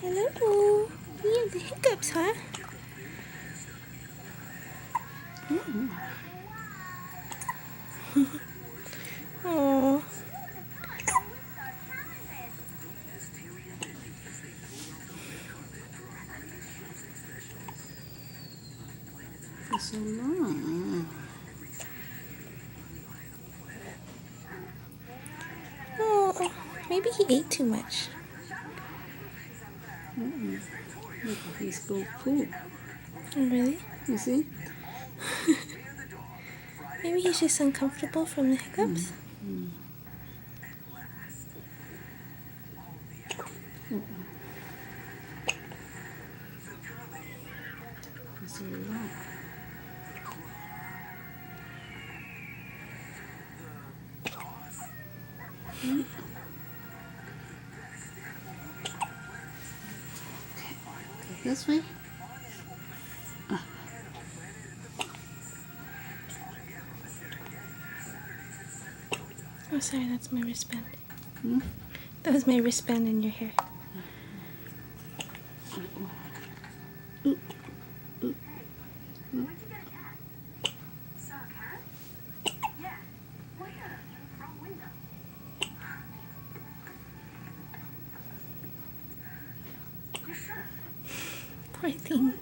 Hello. You have the hiccups, huh? Oh. For so long. Oh. Maybe he ate too much. Look, he's go full. Really? You see? Maybe he's just uncomfortable from the hiccups. For so long. Okay, this way. Oh, sorry, that's my wristband. Hmm? That was my wristband in your hair. Ooh. Ooh. Poor thing.